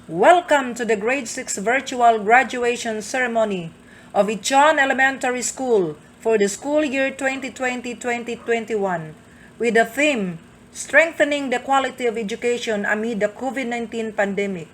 Welcome to the Grade 6 virtual graduation ceremony of Ichon Elementary School for the school year 2020-2021 with the theme Strengthening the Quality of Education Amid the COVID-19 Pandemic.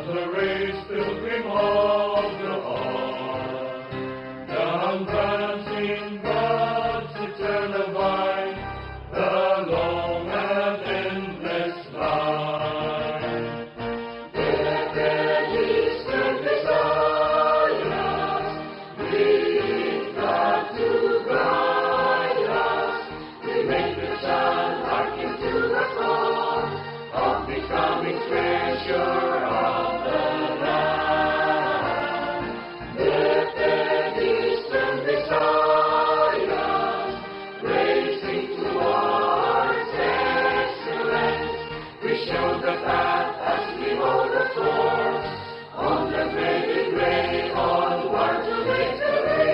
the race pilgrim of the heart, down prancing God's eternal vine, the long and endless line. Let their eastern desires lead God to guide us. We make the child hearken to the call of becoming treasure of the land. Let their eastern desires racing towards excellence. We show the path as we hold the course on the fading way onward to victory.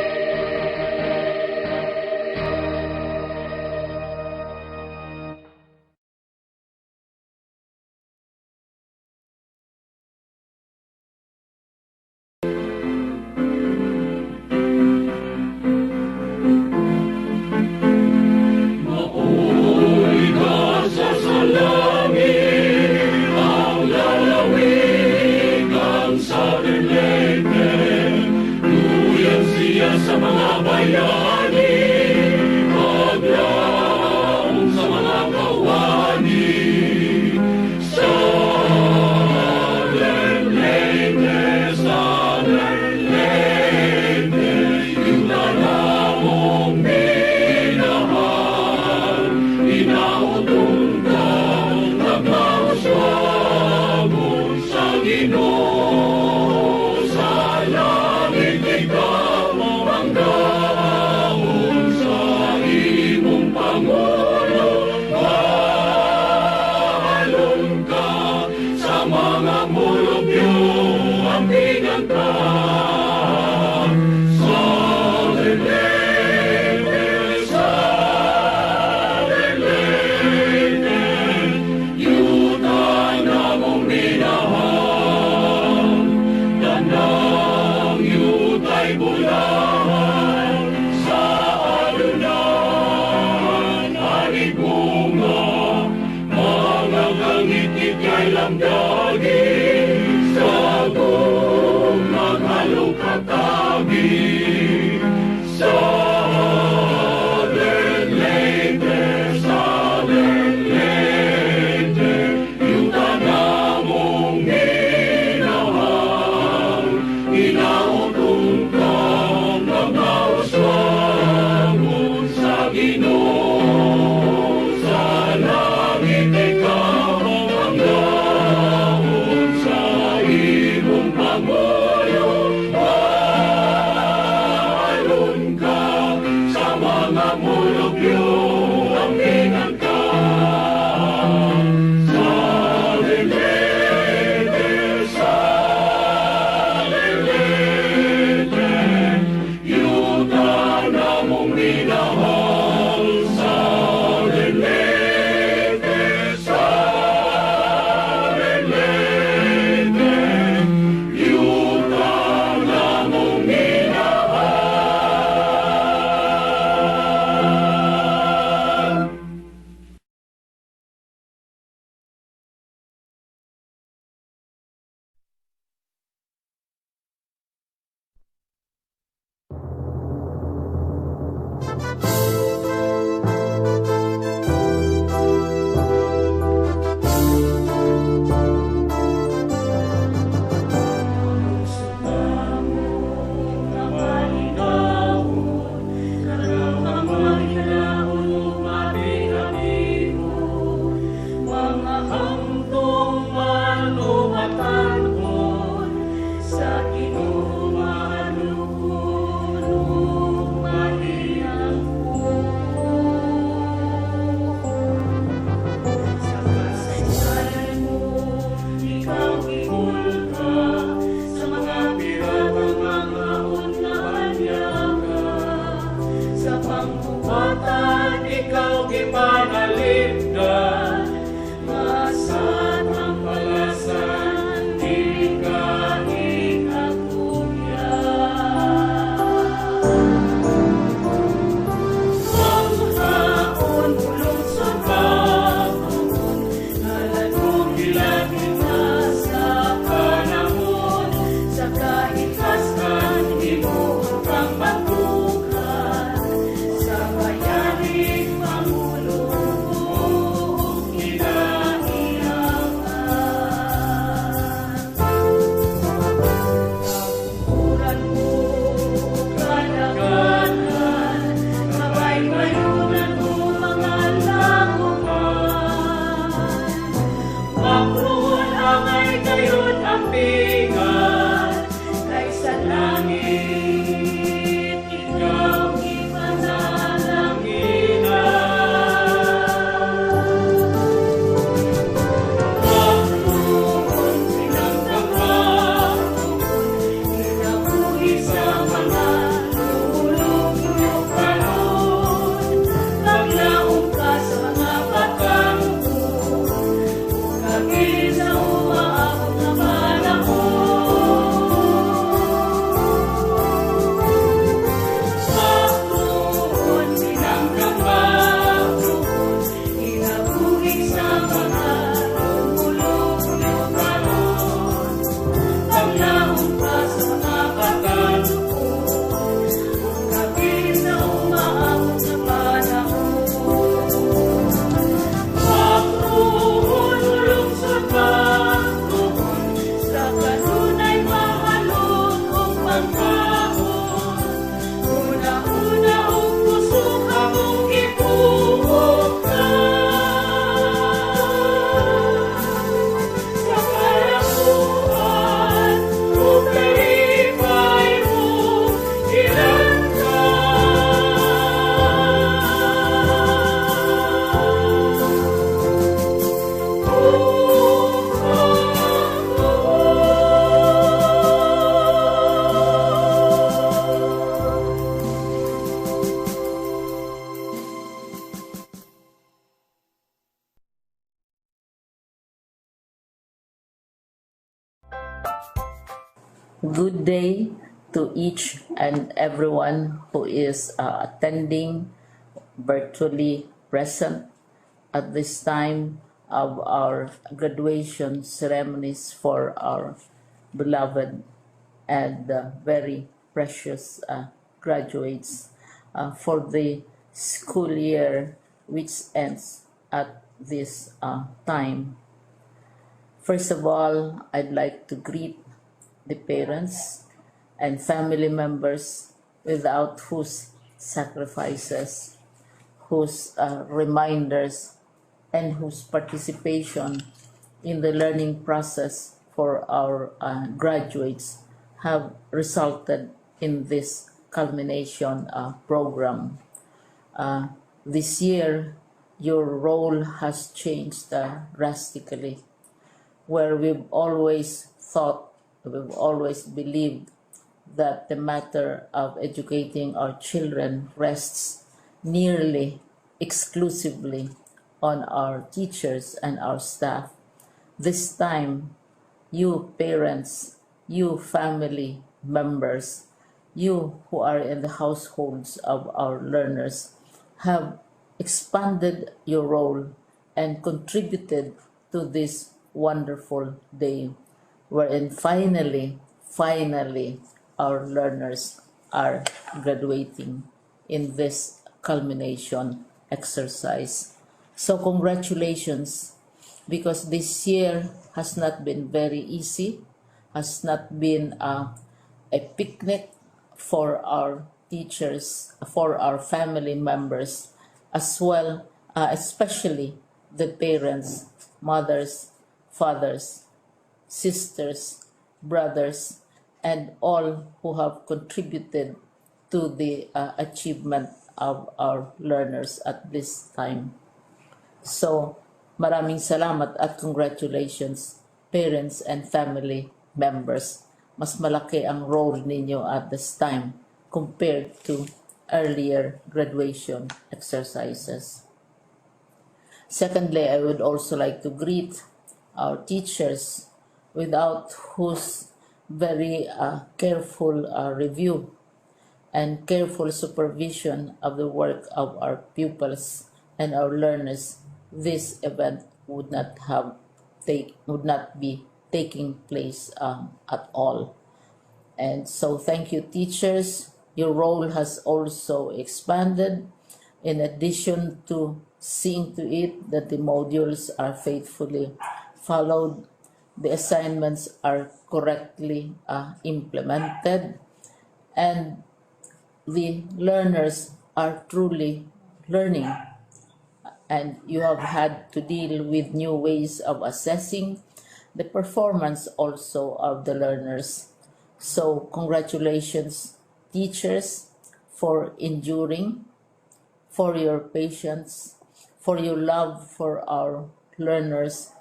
Maoy nasa sa langit ang lalawigan sa Bethlehem. Luyan siya sa mga bayani, maglaong sa mga kawani. Southern Leyte, Southern Leyte, yung talamong minahal, inautong kang nagmauswagon sa Ginoo. Sa langit ikaw ang daon sa imong Pangulo. Mahalon ka sa mga mulubyo, ambingan ka. Southern Leyte, Southern Leyte, yuta na mong minahal. Tanang yuta'y bulahan sa alunan, ani bunga, mga kangit-ngit kay lamdagi, sagong maghalong katagi. Southern Leyte, Southern Leyte, yuta na mong minahal, inautong kang nagmauswagon sa Ginoo. Sa langit ikaw ang daon sa imong Pangulo. Mahalon ka sa mga mulubyo, ambingan ka. Southern Leyte, Southern Leyte, yuta na mong minahal. Southern Leyte, Southern Leyte, yuta Good day to each and everyone who is attending virtually present at this time of our graduation ceremonies for our beloved and very precious graduates for the school year which ends at this time. First of all, I'd like to greet the parents and family members without whose sacrifices, whose reminders, and whose participation in the learning process for our graduates have resulted in this culmination program. This year, your role has changed drastically, where we've always thought, we've always believed that the matter of educating our children rests nearly exclusively on our teachers and our staff. This time, you parents, you family members, you who are in the households of our learners have expanded your role and contributed to this wonderful day wherein finally our learners are graduating in this culmination exercise. So congratulations, because this year has not been very easy, has not been a picnic for our teachers, for our family members, as well, especially the parents, mothers, fathers, sisters, brothers, and all who have contributed to the achievement of our learners at this time. So, maraming salamat at congratulations, parents and family members. Mas malaki ang role ninyo at this time compared to earlier graduation exercises. Secondly, I would also like to greet our teachers, without whose very careful review and careful supervision of the work of our pupils and our learners, this event would not be taking place at all. And so thank you, teachers. Your role has also expanded, in addition to seeing to it that the modules are faithfully followed, the assignments are correctly implemented, and the learners are truly learning. And you have had to deal with new ways of assessing the performance also of the learners. So congratulations, teachers, for enduring, for your patience, for your love for our learners,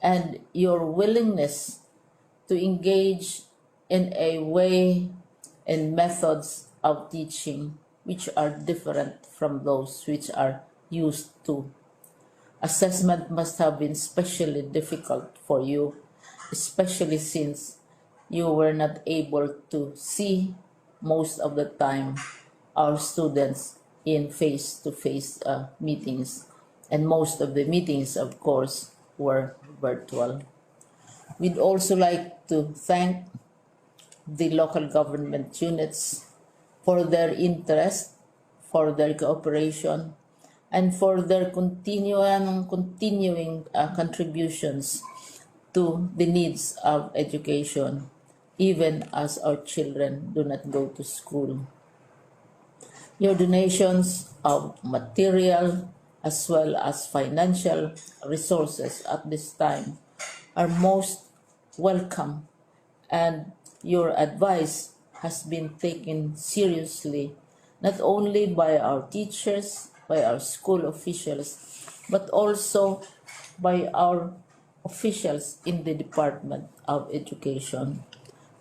and your willingness to engage in a way and methods of teaching which are different from those which are used to. Assessment must have been especially difficult for you, especially since you were not able to see most of the time our students in face-to-face meetings, and most of the meetings, of course, were virtual. We'd also like to thank the local government units for their interest, for their cooperation, and for their continuing contributions to the needs of education, even as our children do not go to school. Your donations of material as well as financial resources at this time are most welcome, and your advice has been taken seriously not only by our teachers, by our school officials, but also by our officials in the Department of Education.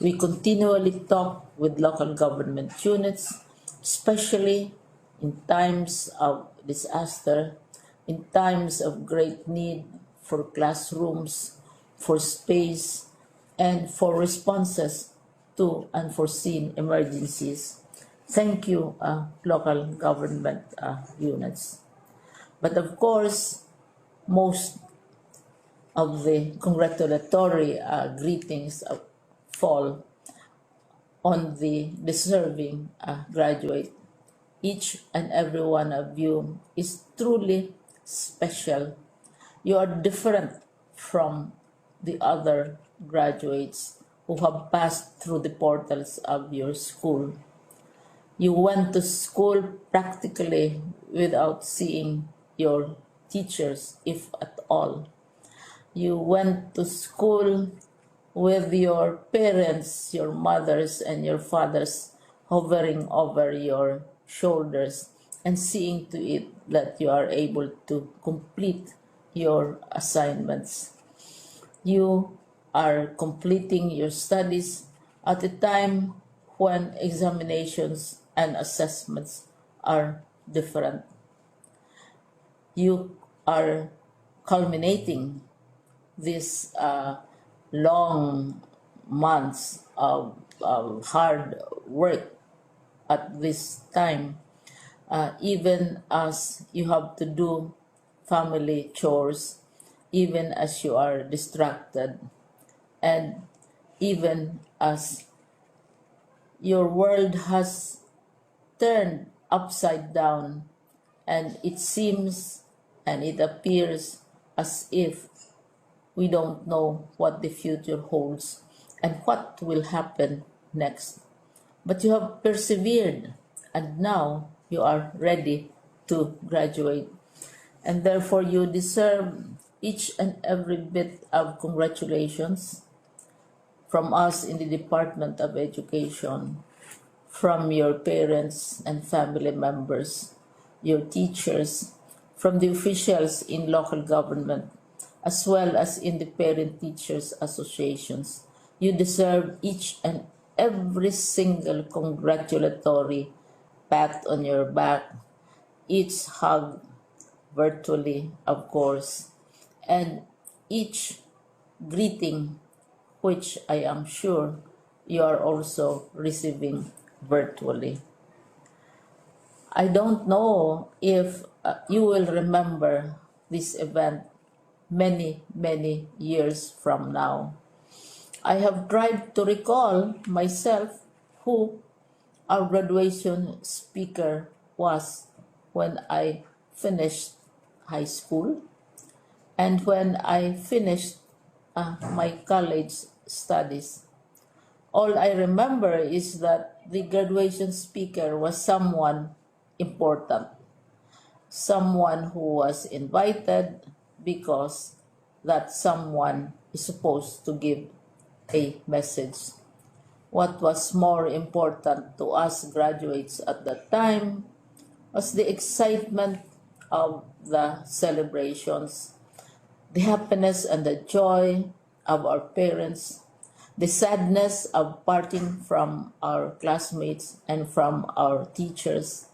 We continually talk with local government units, especially in times of disaster, in times of great need for classrooms, for space, and for responses to unforeseen emergencies. Thank you, local government units. But of course, most of the congratulatory greetings fall on the deserving graduate. Each and every one of you is truly special. You are different from the other graduates who have passed through the portals of your school. You went to school practically without seeing your teachers, if at all. You went to school with your parents, your mothers, and your fathers hovering over your shoulders and seeing to it that you are able to complete your assignments. You are completing your studies at a time when examinations and assessments are different. You are culminating these long months of hard work at this time, even as you have to do family chores, even as you are distracted, and even as your world has turned upside down, and it seems and it appears as if we don't know what the future holds and what will happen next. But you have persevered, and now you are ready to graduate. And therefore, you deserve each and every bit of congratulations from us in the Department of Education, from your parents and family members, your teachers, from the officials in local government, as well as in the parent teachers associations. You deserve each and every single congratulatory pat on your back, each hug virtually, of course, and each greeting, which I am sure you are also receiving virtually. I don't know if you will remember this event many, many years from now. I have tried to recall myself who our graduation speaker was when I finished high school and when I finished my college studies. All I remember is that the graduation speaker was someone important, someone who was invited because that someone is supposed to give a message. What was more important to us graduates at that time was the excitement of the celebrations, the happiness and the joy of our parents, the sadness of parting from our classmates and from our teachers,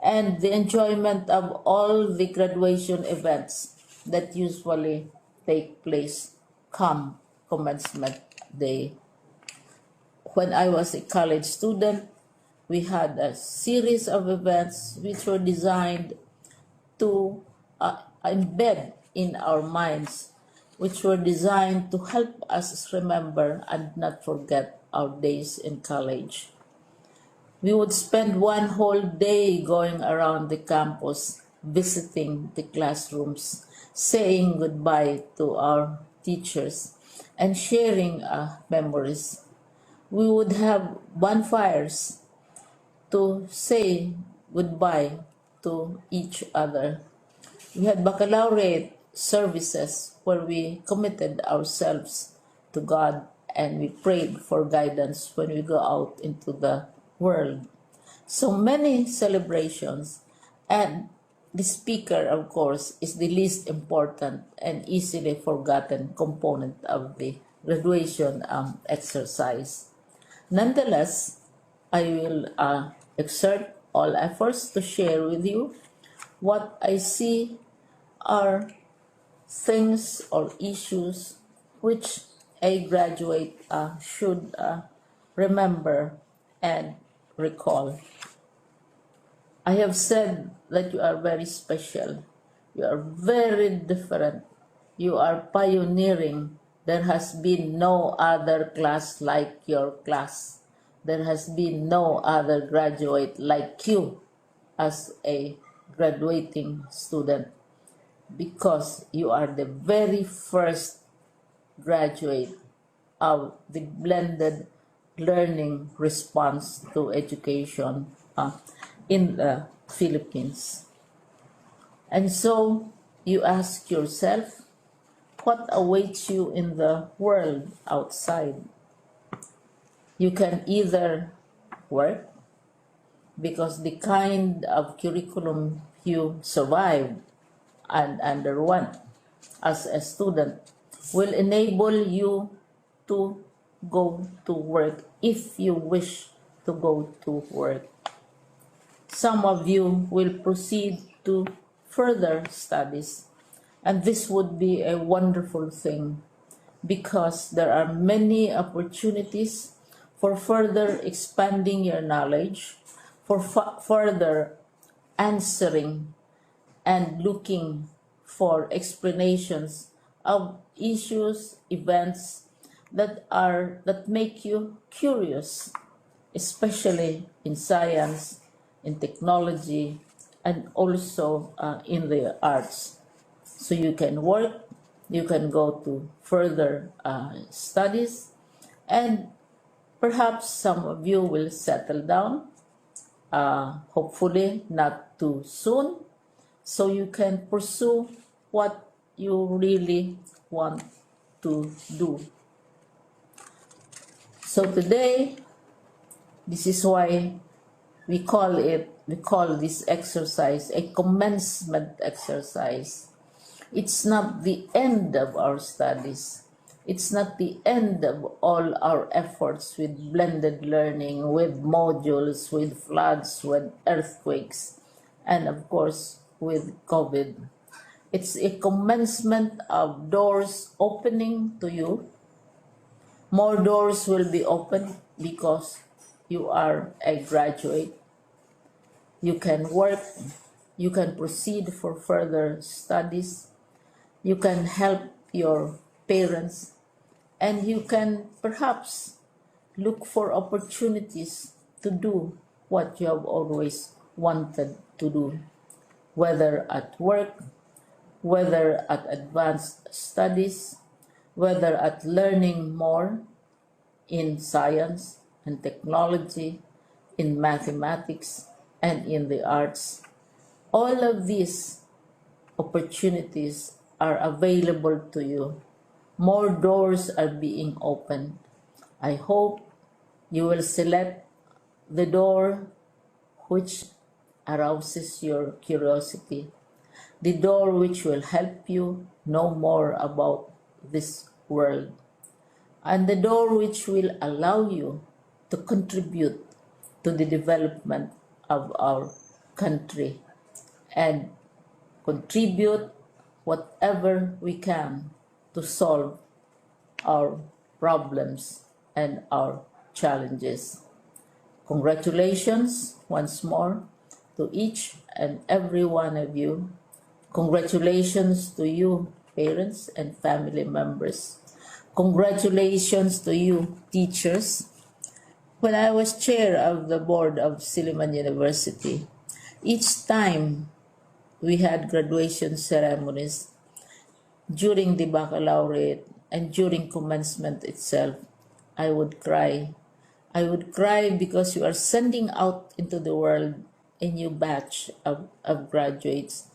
and the enjoyment of all the graduation events that usually take place come commencement day. When I was a college student, we had a series of events which were designed to embed in our minds, which were designed to help us remember and not forget our days in college. We would spend one whole day going around the campus, visiting the classrooms, saying goodbye to our teachers, and sharing memories. We would have bonfires to say goodbye to each other. We had baccalaureate services where we committed ourselves to God and we prayed for guidance when we go out into the world. So many celebrations, and the speaker, of course, is the least important and easily forgotten component of the graduation exercise. Nonetheless, I will exert all efforts to share with you what I see are things or issues which a graduate should remember, and recall. I have said that you are very special. You are very different. You are pioneering. There has been no other class like your class. There has been no other graduate like you as a graduating student, because you are the very first graduate of the blended learning response to education in the Philippines. And so you ask yourself, what awaits you in the world outside? You can either work, because the kind of curriculum you survived and underwent as a student will enable you to go to work if you wish to go to work. Some of you will proceed to further studies, and this would be a wonderful thing, because there are many opportunities for further expanding your knowledge, for further answering and looking for explanations of issues, events that make you curious, especially in science, in technology, and also in the arts. So you can work, you can go to further studies, and perhaps some of you will settle down, hopefully not too soon, so you can pursue what you really want to do. So today, this is why we call this exercise a commencement exercise. It's not the end of our studies. It's not the end of all our efforts with blended learning, with modules, with floods, with earthquakes, and of course with COVID. It's a commencement of doors opening to you. More doors will be opened because you are a graduate. You can work, you can proceed for further studies, you can help your parents, and you can perhaps look for opportunities to do what you have always wanted to do, whether at work, whether at advanced studies, whether at learning more in science and technology, in mathematics, and in the arts. All of these opportunities are available to you. More doors are being opened. I hope you will select the door which arouses your curiosity, the door which will help you know more about this world, and the door which will allow you to contribute to the development of our country and contribute whatever we can to solve our problems and our challenges. Congratulations once more to each and every one of you. Congratulations to you, parents and family members. Congratulations to you, teachers. When I was chair of the board of Silliman University, each time we had graduation ceremonies, during the baccalaureate and during commencement itself, I would cry. I would cry because you are sending out into the world a new batch of graduates,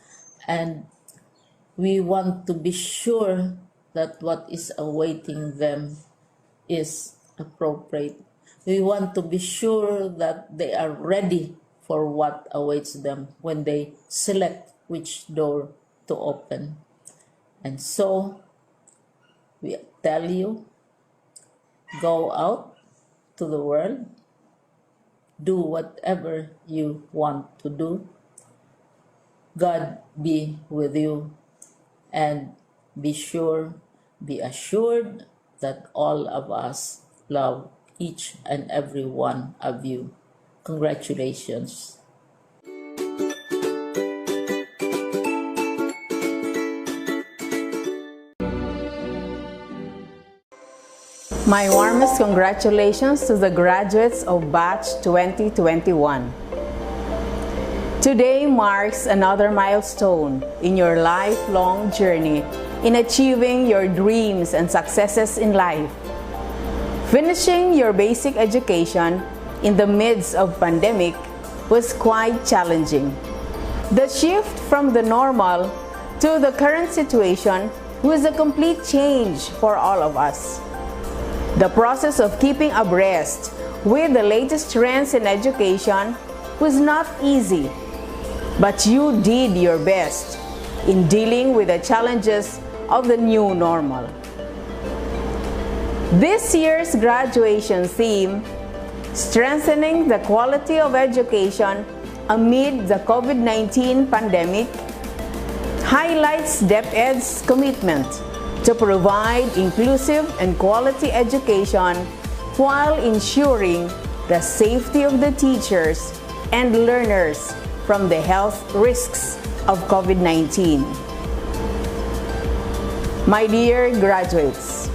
and we want to be sure that what is awaiting them is appropriate. We want to be sure that they are ready for what awaits them when they select which door to open. And so we tell you, go out to the world, do whatever you want to do. God be with you, and be assured that all of us love each and every one of you. Congratulations. My warmest congratulations to the graduates of Batch 2021. Today marks another milestone in your lifelong journey in achieving your dreams and successes in life. Finishing your basic education in the midst of pandemic was quite challenging. The shift from the normal to the current situation was a complete change for all of us. The process of keeping abreast with the latest trends in education was not easy, but you did your best in dealing with the challenges of the new normal. This year's graduation theme, Strengthening the Quality of Education Amid the COVID-19 Pandemic, highlights DepEd's commitment to provide inclusive and quality education while ensuring the safety of the teachers and learners from the health risks of COVID-19. My dear graduates,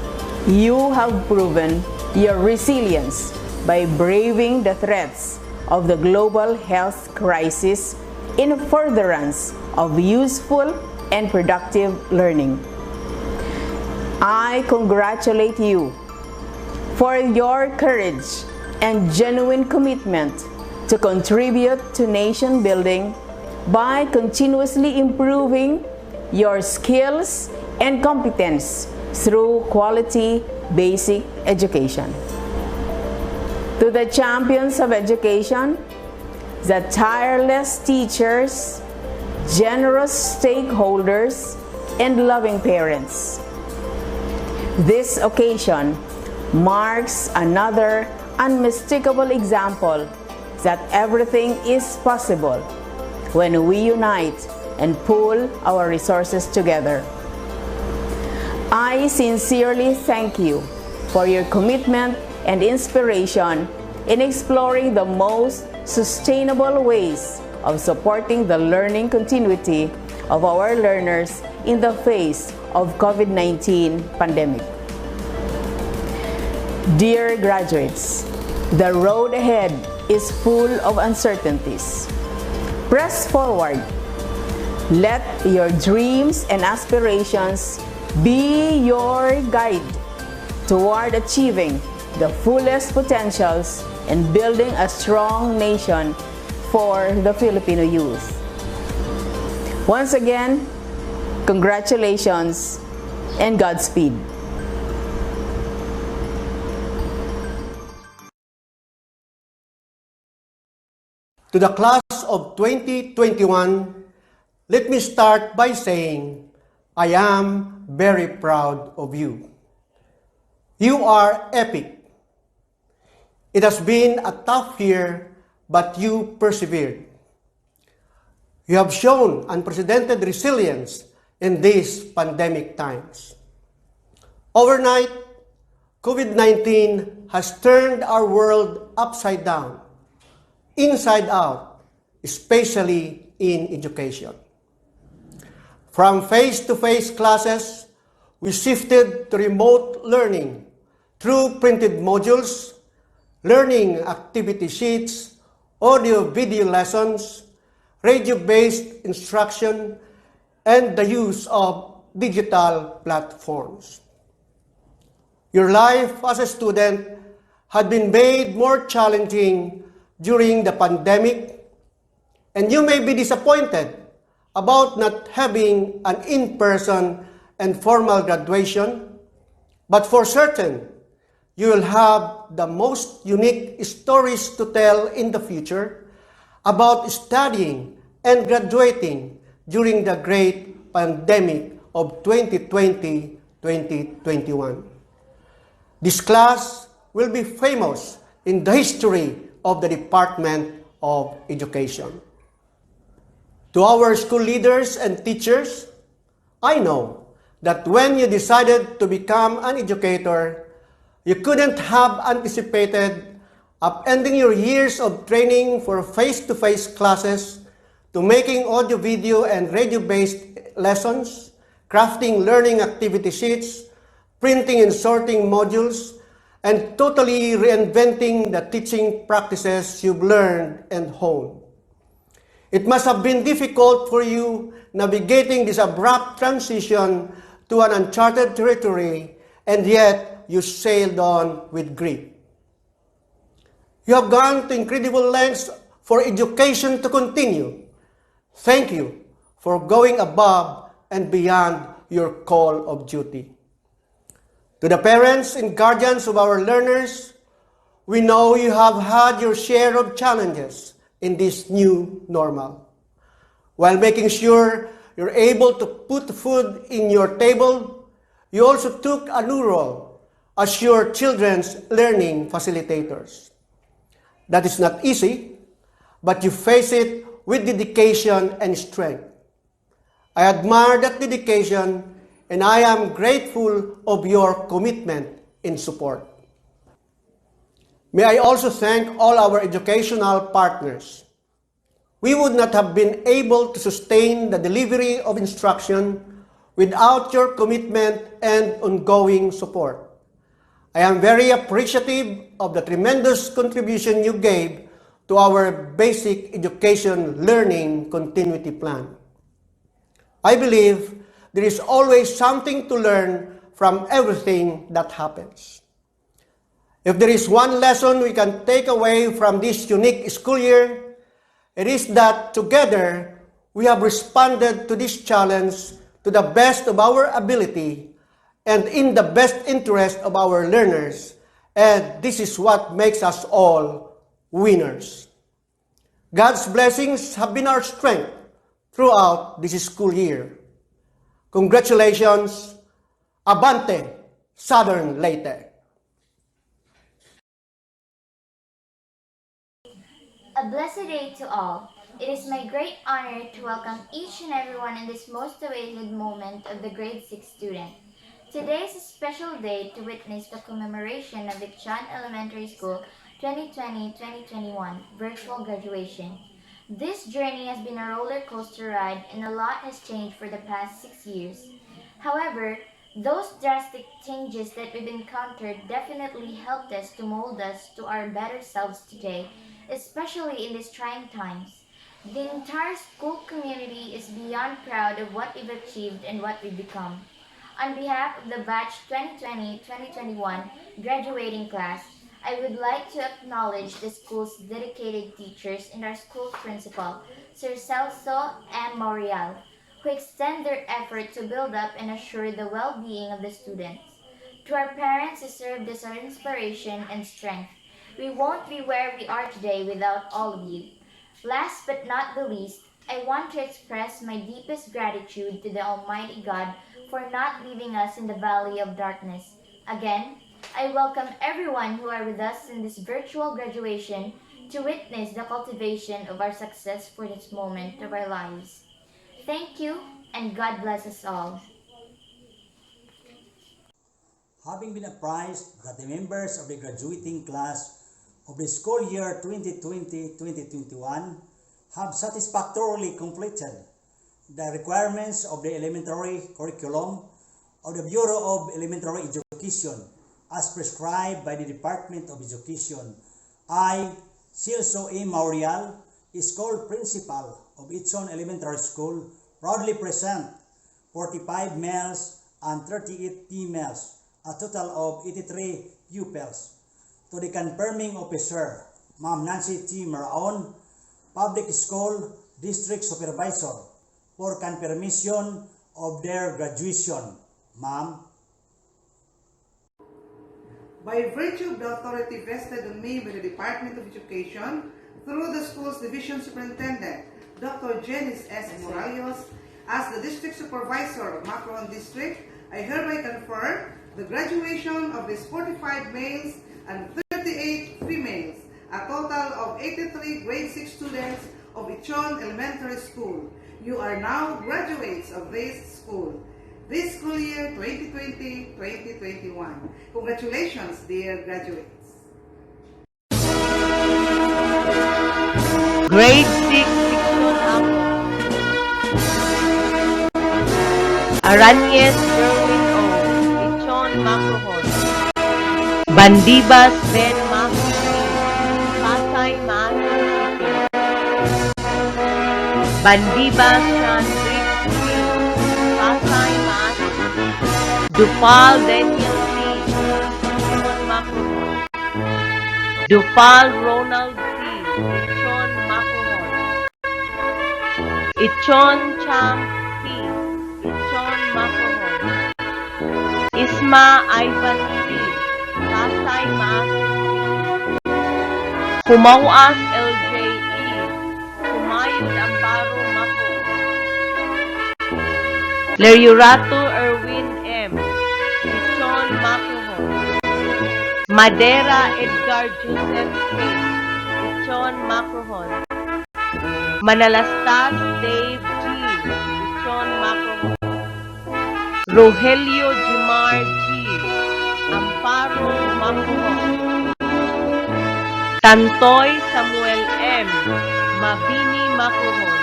you have proven your resilience by braving the threats of the global health crisis in furtherance of useful and productive learning. I congratulate you for your courage and genuine commitment to contribute to nation building by continuously improving your skills and competence through quality basic education. To the champions of education, the tireless teachers, generous stakeholders, and loving parents, this occasion marks another unmistakable example that everything is possible when we unite and pool our resources together. I sincerely thank you for your commitment and inspiration in exploring the most sustainable ways of supporting the learning continuity of our learners in the face of COVID-19 pandemic. Dear graduates, the road ahead is full of uncertainties. Press forward. Let your dreams and aspirations be your guide toward achieving the fullest potentials and building a strong nation for the Filipino youth. Once again, congratulations and Godspeed. To the class of 2021, let me start by saying, I am very proud of you. You are epic. It has been a tough year, but you persevered. You have shown unprecedented resilience in these pandemic times. Overnight, COVID-19 has turned our world upside down, inside out, especially in education. From face-to-face classes, we shifted to remote learning through printed modules, learning activity sheets, audio-video lessons, radio-based instruction, and the use of digital platforms. Your life as a student had been made more challenging during the pandemic, and you may be disappointed about not having an in-person and formal graduation, but for certain, you will have the most unique stories to tell in the future about studying and graduating during the great pandemic of 2020-2021. This class will be famous in the history of the Department of Education. To our school leaders and teachers, I know that when you decided to become an educator, You couldn't have anticipated upending your years of training for face-to-face classes to making audio, video, and radio-based lessons, crafting learning activity sheets, printing and sorting modules, and totally reinventing the teaching practices you've learned and honed. It must have been difficult for you navigating this abrupt transition to an uncharted territory, and yet you sailed on with grit. You have gone to incredible lengths for education to continue. Thank you for going above and beyond your call of duty. To the parents and guardians of our learners, we know you have had your share of challenges in this new normal. While making sure you're able to put food in your table, you also took a new role as your children's learning facilitators. That is not easy, but you face it with dedication and strength. I admire that dedication, and I am grateful of your commitment and support. May I also thank all our educational partners. We would not have been able to sustain the delivery of instruction without your commitment and ongoing support. I am very appreciative of the tremendous contribution you gave to our basic education learning continuity plan. I believe there is always something to learn from everything that happens. If there is one lesson we can take away from this unique school year, it is that together we have responded to this challenge to the best of our ability and in the best interest of our learners, and this is what makes us all winners. God's blessings have been our strength throughout this school year. Congratulations, Abante, Southern Leyte. A blessed day to all. It is my great honor to welcome each and everyone in this most awaited moment of the grade 6 student. Today is a special day to witness the commemoration of the Chan Elementary School 2020-2021 virtual graduation. This journey has been a roller coaster ride and a lot has changed for the past 6 years. However, those drastic changes that we've encountered definitely helped us to mold us to our better selves today, especially in these trying times. The entire school community is beyond proud of what we've achieved and what we've become. On behalf of the batch 2020-2021 graduating class, I would like to acknowledge the school's dedicated teachers and our school principal, Sir Celso M. Morial, who extend their effort to build up and assure the well-being of the students. To our parents who served as our inspiration and strength, we won't be where we are today without all of you. Last but not the least, I want to express my deepest gratitude to the Almighty God for not leaving us in the valley of darkness. Again, I welcome everyone who are with us in this virtual graduation to witness the cultivation of our success for this moment of our lives. Thank you, and God bless us all. Having been apprised that the members of the graduating class of the school year 2020-2021 have satisfactorily completed the requirements of the elementary curriculum of the Bureau of Elementary Education as prescribed by the Department of Education, I, Celso A. Maurial, School Principal of Itson Elementary School, proudly present 45 males and 38 females, a total of 83 pupils, to the confirming officer, Ma'am Nancy T. Maraon, Public School District Supervisor, for confirmation of their graduation. Ma'am. By virtue of the authority vested on me by the Department of Education, through the school's Division Superintendent, Dr. Janice S. Morales, as the District Supervisor of Macron District, I hereby confirm the graduation of these 45 males and 38 females, a total of 83 grade 6 students of Ichon Elementary School. You are now graduates of this school. this school year 2020-2021. Congratulations, dear graduates. Grade 6 Section Ako. Aranyes Jerwin O. Ichon Macrohon. Bandibas Ben Maki. Pasay Maasin City. Bandibas Chandrik C. Pasay Maasin. Dupal Daniel C. Ichon Macrohon. Dupal Ronald C. Ichon Macrohon. Ichon Cham C. Ichon Macrohon. Isma Ivan C. Pasay Maasin City. Kumawas LJE. Kumayod Amparo Macrohon. Leriurato Erwin M. Ichon Macrohon. Madera Edgar Joseph P. Ichon Macrohon. Manalastas Dave G. Ichon Macrohon. Rogelio Jimar G. Amparo Macrohon. Tantoy Samuel M. Mabini Macrohon.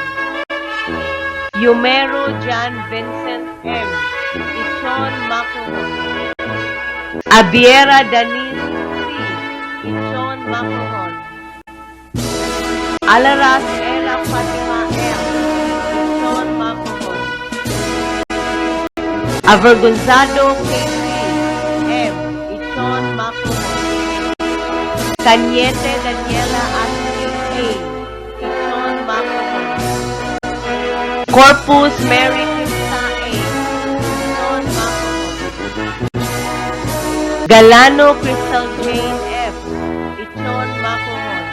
Yumero John Vincent M. Ichon Macrohon. Abiera Danis C. Ichon Macrohon. Alaras Ella Fatima M. Ichon Macrohon. Avergonzado KC M. Ichon Macrohon. Cañete Daniela Ashley A. Ichon Macrohon. Corpus Mary Krista A. Ichon Macrohon. Galano Crystal Jane F. Ichon Macrohon.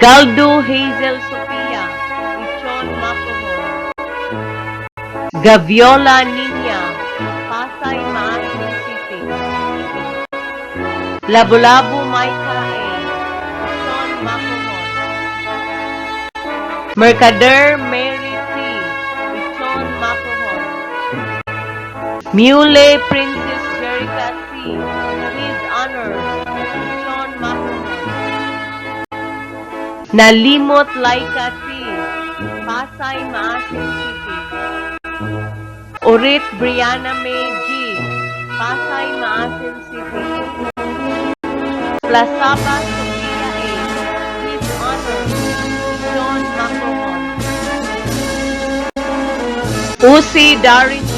Galdo Hazel Sophia. Ichon Macrohon. Gaviola Nina. Pasay Maasin City. Labu-Labu Maika A. Ichon Macrohon. Mercader Mary T. Ichon Macrohon. Mule Princess Jerica C. His honors. Ichon Macrohon. Nalimot Laika T. Pasay Maasin City. Urit Brianna May G. Pasay Maasin City. Plasaba Sophia A. His honors. Ichon Macrohon. Usi Darin J.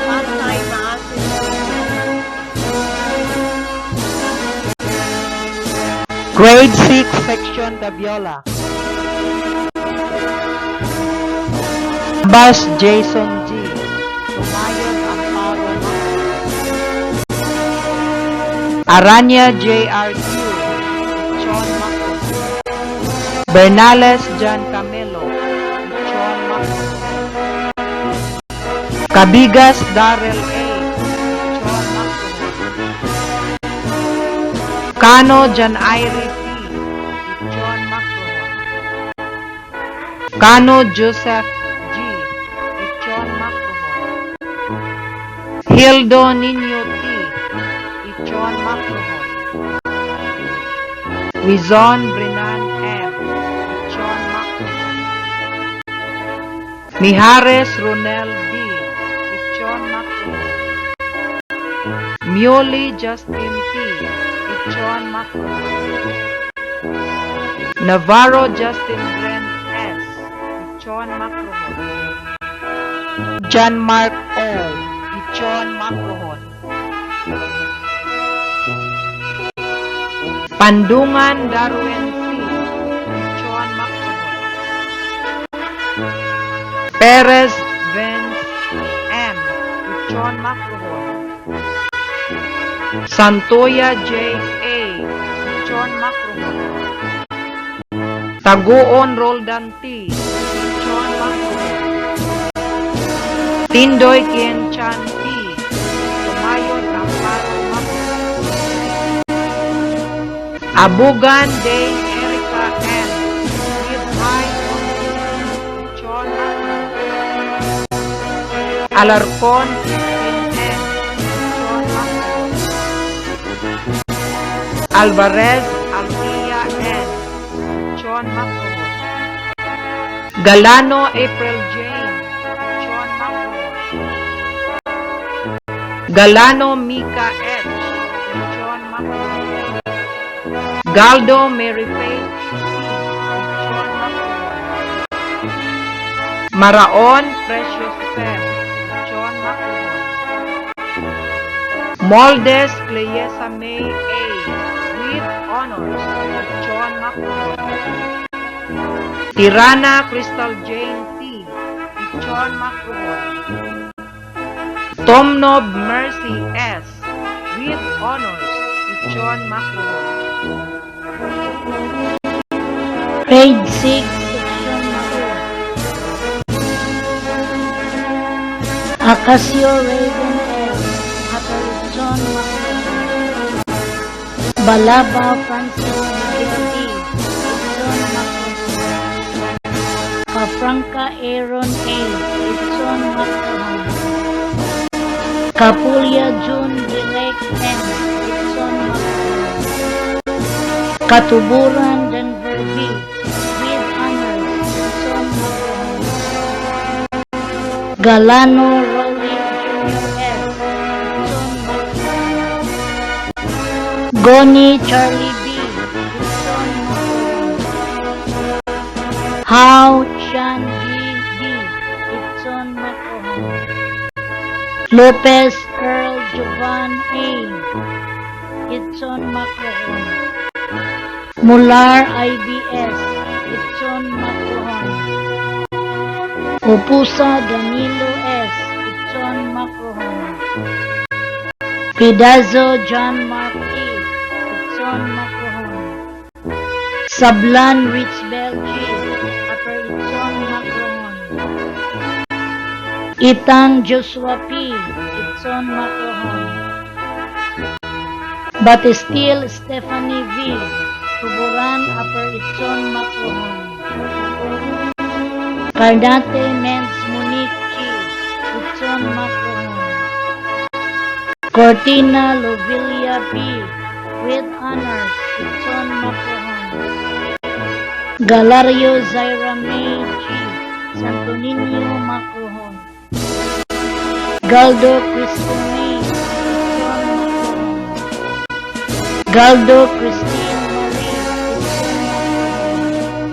Pasay Maasin City. Grade 6 Section Tabiola. Bas Jason G. Sumayon Amparo Macrohon. Aranya JRQ. Ichon Macrohon. Bernales John Camelo. Ichon Macrohon. Cabigas Darrell A. Ichon Macrohon. Cano John Irie T. Ichon Macrohon. Cano Joseph G. Ichon Macrohon. Hildo Niño T. Ichon Macrohon. Wizon Brinan M. Ichon Macrohon. Mijares Ronel D. Ichon Macrohon. Mioli Justin T. Ichon Macrohon. Navarro Justin Brent S. Ichon Macrohon. John Mark O. Ichon Macrohon. Pandungan Darwin C. Ichon Macrohon. Perez Vince M. Ichon Macrohon. Santoya J. A. Ichon Macrohon. Taguon Roldan T. Ichon Macrohon. Tindoy Kien Chan P. Sumayon Amparo Macrohon. Abugan Day Erica N. With high on Ichon Macrohon. Alarcon Christine N. John Macron. Alvarez Althea N. John Macron. Galano April Jane. John Macron. Galano Mika H. John Macron. Galdo Mary Faith C. John Macron. Maraon Precious Fem. John Macron. Moldes Cleyesa May A. With honors. John Macron. Tirana Crystal Jane T. John Macron. Tomnob Mercy S. With honors. John Macron. Grade 6, Section 2. Acacio Raven S. Upper John Macron. Balaba Francis Miguel D. John Macron. Kafranca Aaron A. John Macron. Kapulia June Dilek N. John Macron. Katuburan Denver B. With honors. John Macron. Galano Rolly Jr. S. John Macron. Goni Charlie B. John Macron. Hao Chan G. B. John Macron. Lopez Earl Jovan A. John Macron. Mular IBS. John Macron. Opusa Danilo S. John Macron. Pedazzo John Mark E. John Macron. Sablan Rich Bell G. Upper John Macron. Itang Joshua P. John Macron. Batistil Stephanie V. Tuburan Upper John Macron. Cardate Mens Monique G. John Macron. Cortina Lovilia B. With honors. John Macron. Galario Zaira May G. Santo Niño Macron. Galdo Cristine John Macron. Galdo Christine Marie John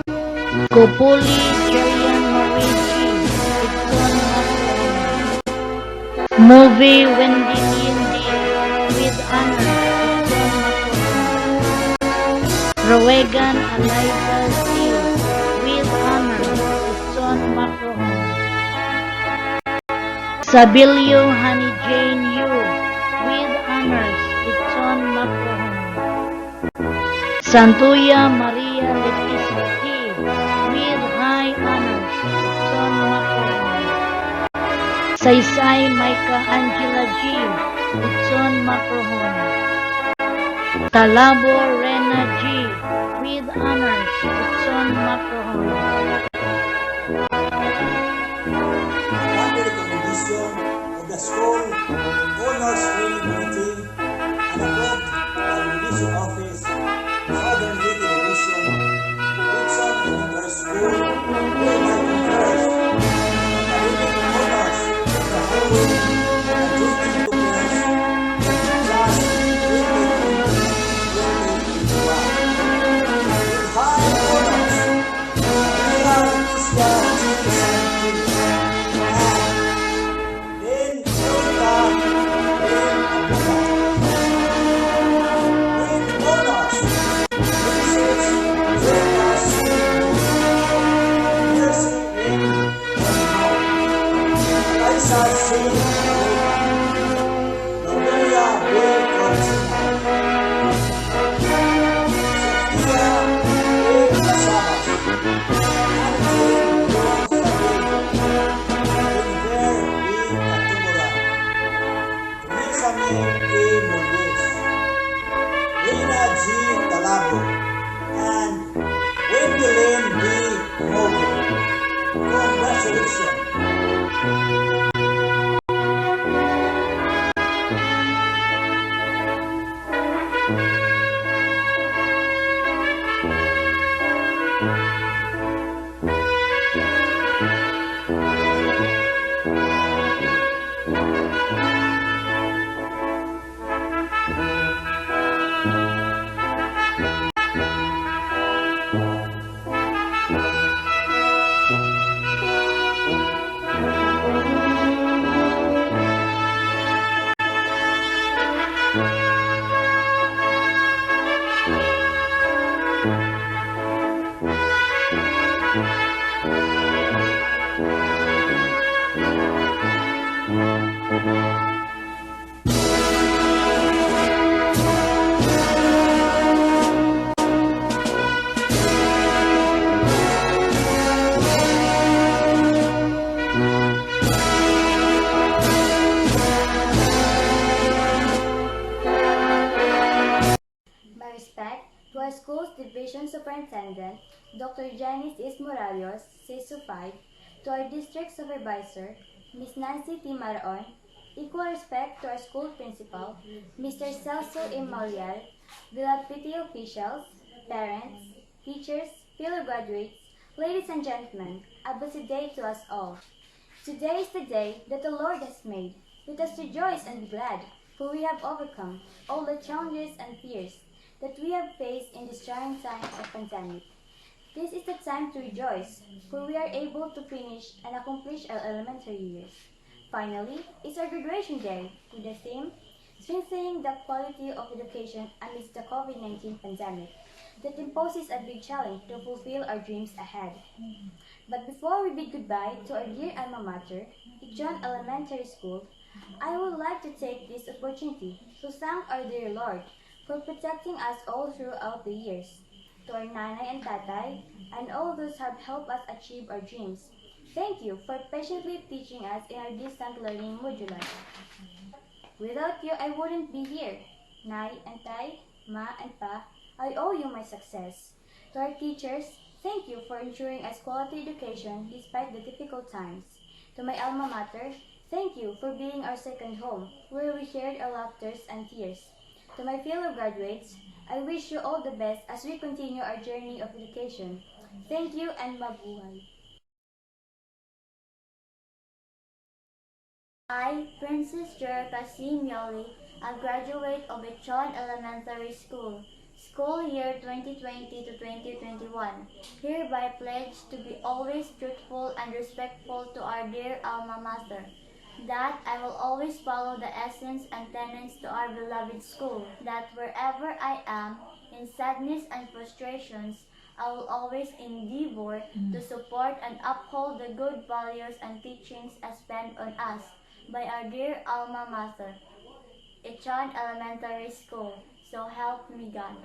Macron. Copoli Jerian Marie G. John Macron. Movie Wendy Lynn D. With honors. John Macron. Rowegan Eliza C. With honors. John Macron. Sabilio Honey Jane U. With honors. John Macron. Santuya Maria Leticia T. With high honors. John Macron. Saysay Micah Angela G. John Macron. Talabo Rena G. With honors. John Macron. Under the recommendation of the school honors training committee and approved by the division office, Southern Lady Division, Dixon Elementary School, hereby confers academic honors to the following graduating pupils of class 2020-2021. With high honors, Maria Leticia G. Santos and Erika Lynn Abugat. With honors, Mrs. Zeta C. Mercy Lynn Bonino, Eliza C. Novelia B. Cortina, Sofia A. Casabas, Angie Leon Sabino, Jennifer B. Catuboran, Teresa May A. Moldes, Reina G. Talabo, and Wendy Lynn B. Morgan. Congratulations! My respect to our school's division superintendent, Dr. Janice S. Morales, CESU 5, to our district supervisor, Ms. Nancy T. Maraon, equal respect to our school principal, Mr. Celso M. Malial, beloved PTA officials, parents, teachers, fellow graduates, ladies and gentlemen, a blessed day to us all. Today is the day that the Lord has made. Let us rejoice and be glad, for we have overcome all the challenges and fears that we have faced in this trying time of pandemic. This is the time to rejoice, for we are able to finish and accomplish our elementary years. Finally, it's our graduation day with the theme, Strengthening the Quality of Education Amidst the COVID-19 Pandemic, that imposes a big challenge to fulfill our dreams ahead. But before we bid goodbye to our dear alma mater, Ichon Elementary School, I would like to take this opportunity to thank our dear Lord for protecting us all throughout the years. To our nanay and tatay, and all those who have helped us achieve our dreams, thank you for patiently teaching us in our distant learning modular. Without you, I wouldn't be here. Nay and tay, ma and pa, I owe you my success. To our teachers, thank you for ensuring us quality education despite the difficult times. To my alma mater, thank you for being our second home, where we shared our laughters and tears. To my fellow graduates, I wish you all the best as we continue our journey of education. Thank you and mabuhay. I, Princess Jerica C. Mioli, a graduate of Echon Elementary School, school year 2020 to 2021, hereby pledge to be always truthful and respectful to our dear alma mater, that I will always follow the essence and tenets to our beloved school, that wherever I am, in sadness and frustrations, I will always endeavor to support and uphold the good values and teachings as penned on us by our dear alma mater, Echon Elementary School. So help me God.